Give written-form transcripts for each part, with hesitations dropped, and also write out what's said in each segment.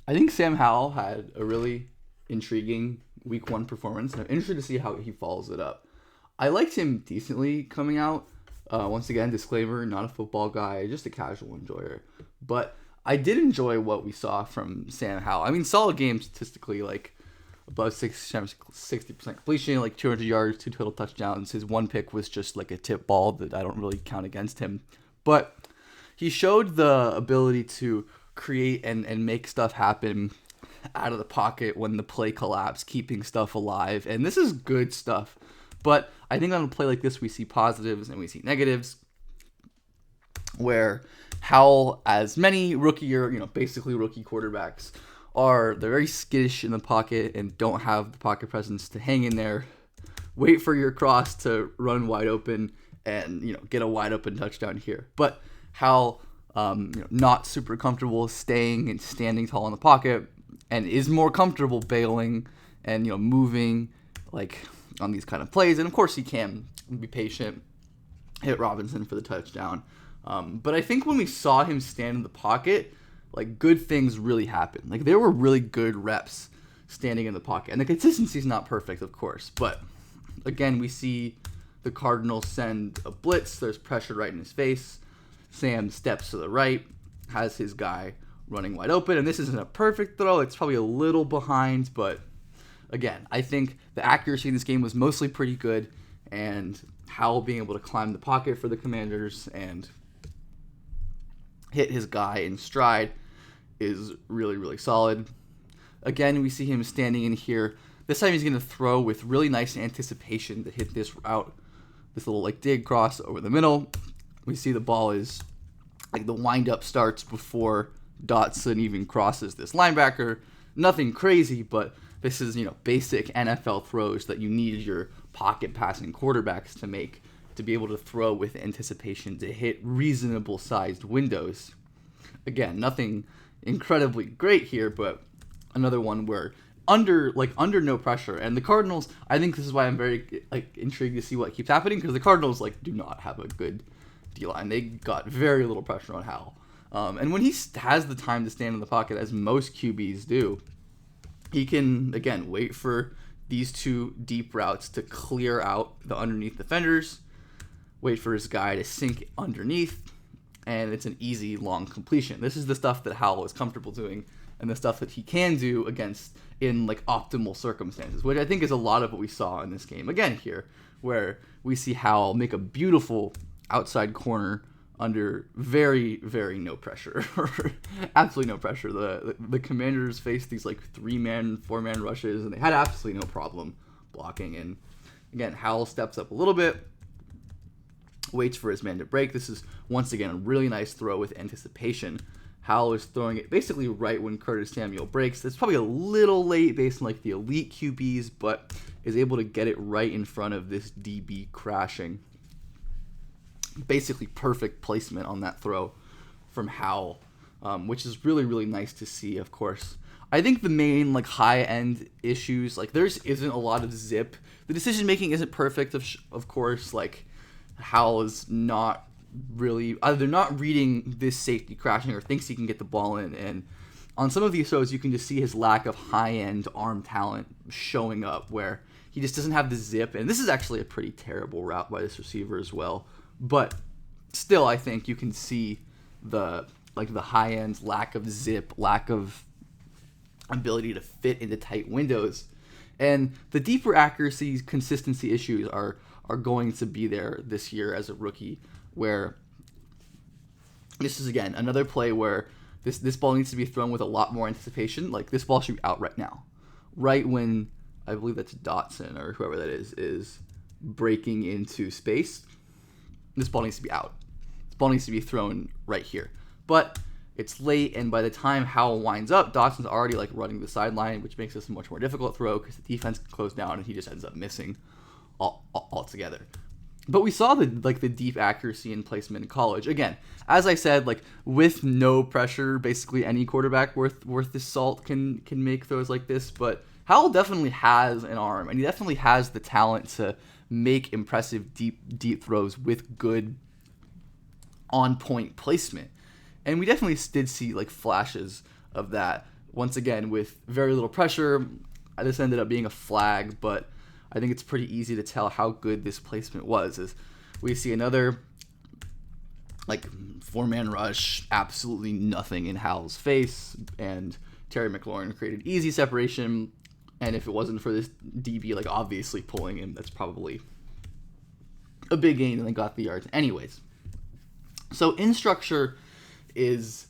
I think Sam Howell had a really intriguing week one performance, and I'm interested to see how he follows it up. I liked him decently coming out. Once again, disclaimer, not a football guy, just a casual enjoyer. But I did enjoy what we saw from Sam Howell. I mean, solid game statistically, like above 60% completion, like 200 yards, 2 total touchdowns. His one pick was just like a tip ball that I don't really count against him. But he showed the ability to create and make stuff happen out of the pocket when the play collapsed, keeping stuff alive. And this is good stuff. But I think on a play like this, we see positives and we see negatives, where Howell, as many rookie or, basically rookie quarterbacks, they're very skittish in the pocket and don't have the pocket presence to hang in there, wait for your cross to run wide open and, get a wide open touchdown here. But Howell, not super comfortable staying and standing tall in the pocket, and is more comfortable bailing and, moving like on these kind of plays. And of course he can be patient, hit Robinson for the touchdown. But I think when we saw him stand in the pocket, like, good things really happened. Like, there were really good reps standing in the pocket. And the consistency is not perfect, of course. But again, we see the Cardinals send a blitz. There's pressure right in his face. Sam steps to the right, has his guy running wide open. And this isn't a perfect throw. It's probably a little behind. But again, I think the accuracy in this game was mostly pretty good. And Howell being able to climb the pocket for the Commanders and hit his guy in stride is really, really solid. Again, we see him standing in here. This time he's going to throw with really nice anticipation to hit this route, this little dig cross over the middle. We see the ball is the windup starts before Dotson even crosses this linebacker. Nothing crazy, but this is, basic NFL throws that you need your pocket passing quarterbacks to make, to be able to throw with anticipation to hit reasonable sized windows. Again, nothing incredibly great here, but another one where under no pressure. And the Cardinals, I think this is why I'm very intrigued to see what keeps happening, because the Cardinals do not have a good D-line. They got very little pressure on Howell. And when he has the time to stand in the pocket, as most QBs do, he can, again, wait for these two deep routes to clear out the underneath defenders, wait for his guy to sink underneath, and it's an easy, long completion. This is the stuff that Howell is comfortable doing, and the stuff that he can do against in optimal circumstances, which I think is a lot of what we saw in this game. Again here, where we see Howell make a beautiful outside corner under very, very no pressure, absolutely no pressure. The Commanders faced these 3-man, 4-man rushes, and they had absolutely no problem blocking. And again, Howell steps up a little bit, waits for his man to break. This is, once again, a really nice throw with anticipation. Howell is throwing it basically right when Curtis Samuel breaks. That's probably a little late based on the elite QBs, but is able to get it right in front of this DB crashing. Basically perfect placement on that throw from Howell, which is really, really nice to see, of course. I think the main high-end issues, there isn't a lot of zip. The decision-making isn't perfect, of course. Howell is not really, either not reading this safety crashing or thinks he can get the ball in. And on some of these throws, you can just see his lack of high-end arm talent showing up, where he just doesn't have the zip. And this is actually a pretty terrible route by this receiver as well. But still, I think you can see the high-end lack of zip, lack of ability to fit into tight windows. And the deeper accuracy, consistency issues are going to be there this year as a rookie, where this is, again, another play where this ball needs to be thrown with a lot more anticipation. This ball should be out right now. Right when, I believe that's Dotson or whoever that is breaking into space. This ball needs to be out. This ball needs to be thrown right here. But it's late, and by the time Howell winds up, Dotson's already running the sideline, which makes this a much more difficult throw because the defense can close down and he just ends up missing altogether. But we saw the deep accuracy and placement in college. Again, as I said, with no pressure, basically any quarterback worth his salt can make throws like this. But Howell definitely has an arm, and he definitely has the talent to make impressive deep throws with good on point placement. And we definitely did see flashes of that once again, with very little pressure. This ended up being a flag, but I think it's pretty easy to tell how good this placement was. As we see another like 4-man rush, absolutely nothing in Howell's face, and Terry McLaurin created easy separation. And if it wasn't for this DB, like obviously pulling him, that's probably a big gain, and they got the yards anyways. So in structure is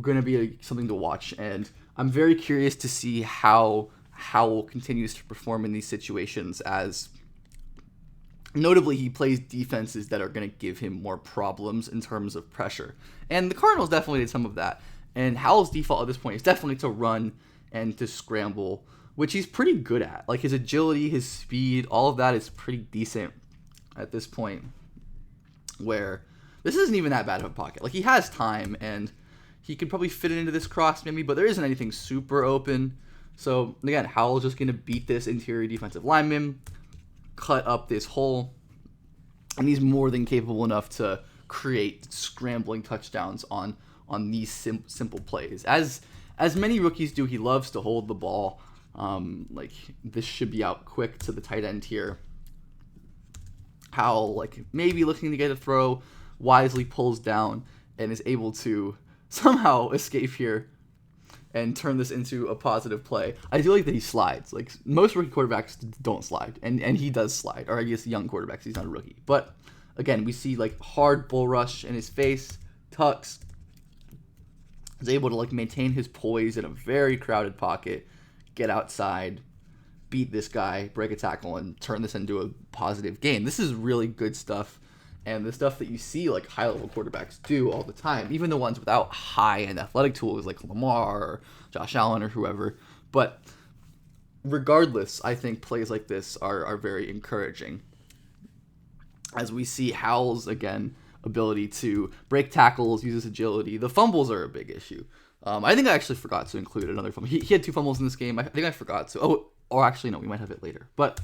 going to be something to watch, and I'm very curious to see how Howell continues to perform in these situations, as notably he plays defenses that are going to give him more problems in terms of pressure. And the Cardinals definitely did some of that. And Howell's default at this point is definitely to run and to scramble, which he's pretty good at. Like his agility, his speed, all of that is pretty decent at this point, where this isn't even that bad of a pocket. Like he has time, and he could probably fit it into this cross maybe, but there isn't anything super open. So again, Howell's just going to beat this interior defensive lineman, cut up this hole, and he's more than capable enough to create scrambling touchdowns on these simple plays. As many rookies do, he loves to hold the ball. Like this should be out quick to the tight end here. Howell, like maybe looking to get a throw, wisely pulls down and is able to somehow escape here and turn this into a positive play. I do like that he slides. Like most rookie quarterbacks don't slide, and he does slide. Or I guess young quarterbacks, he's not a rookie. But again, we see like hard bull rush in his face, tucks, is able to like maintain his poise in a very crowded pocket, get outside, beat this guy, break a tackle, and turn this into a positive gain. This is really good stuff. And the stuff that you see like high-level quarterbacks do all the time, even the ones without high-end athletic tools like Lamar or Josh Allen or whoever. But regardless, I think plays like this are very encouraging. As we see Howell's, again, ability to break tackles, use his agility. The fumbles are a big issue. I think I actually forgot to include another fumble. He had 2 fumbles in this game. I think I forgot to. Oh, or actually, no, we might have it later. But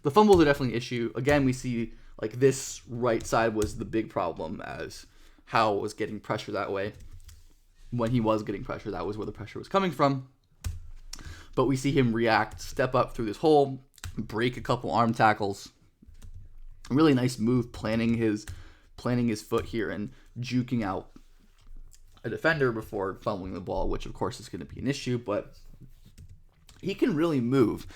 the fumbles are definitely an issue. Again, we see like this right side was the big problem, as Howell was getting pressure that way. When he was getting pressure, that was where the pressure was coming from. But we see him react, step up through this hole, break a couple arm tackles. Really nice move, planting his foot here and juking out a defender before fumbling the ball, which of course is going to be an issue, but he can really move.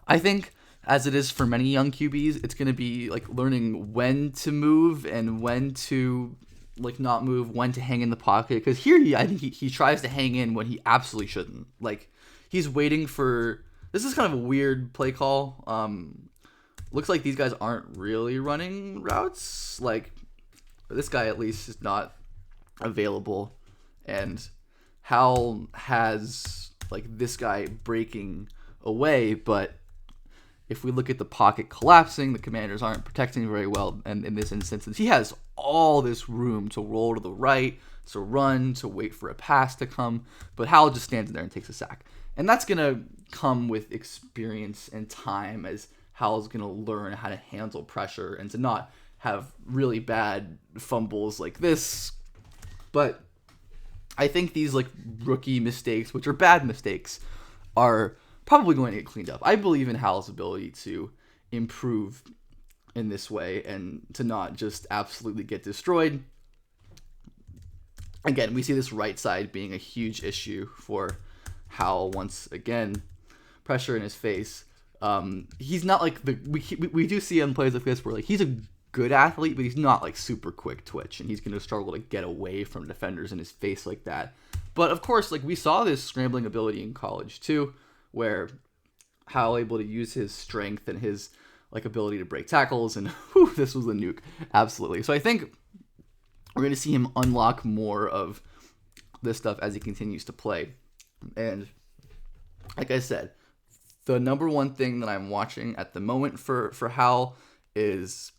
I think, as it is for many young QBs, it's going to be like learning when to move and when to like not move, when to hang in the pocket. Because here, I think he tries to hang in when he absolutely shouldn't. Like he's waiting for. This is kind of a weird play call. Looks like these guys aren't really running routes. Like this guy at least is not available, and Howell has like this guy breaking away, but if we look at the pocket collapsing, the Commanders aren't protecting very well. And in this instance, he has all this room to roll to the right, to run, to wait for a pass to come. But Howell just stands there and takes a sack. And that's going to come with experience and time, as Howell's going to learn how to handle pressure and to not have really bad fumbles like this. But I think these like rookie mistakes, which are bad mistakes, are probably going to get cleaned up. I believe in Howell's ability to improve in this way and to not just absolutely get destroyed. Again, we see this right side being a huge issue for Howell once again. Pressure in his face. He's not like we do see him plays like this where like he's a good athlete, but he's not like super quick twitch, and he's going to struggle to get away from defenders in his face like that. But of course, like we saw this scrambling ability in college too, where Howell able to use his strength and his like ability to break tackles, and whew, this was a nuke, absolutely. So I think we're going to see him unlock more of this stuff as he continues to play. And like I said, the number one thing that I'm watching at the moment for Howell is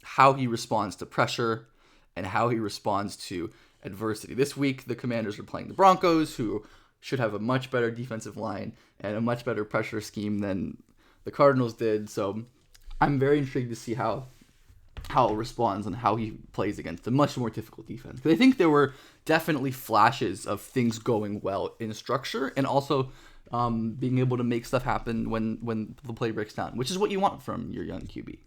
how he responds to pressure and how he responds to adversity. This week, the Commanders are playing the Broncos, who should have a much better defensive line and a much better pressure scheme than the Cardinals did. So I'm very intrigued to see how Howell responds and how he plays against a much more difficult defense. Because I think there were definitely flashes of things going well in structure and also being able to make stuff happen when the play breaks down, which is what you want from your young QB.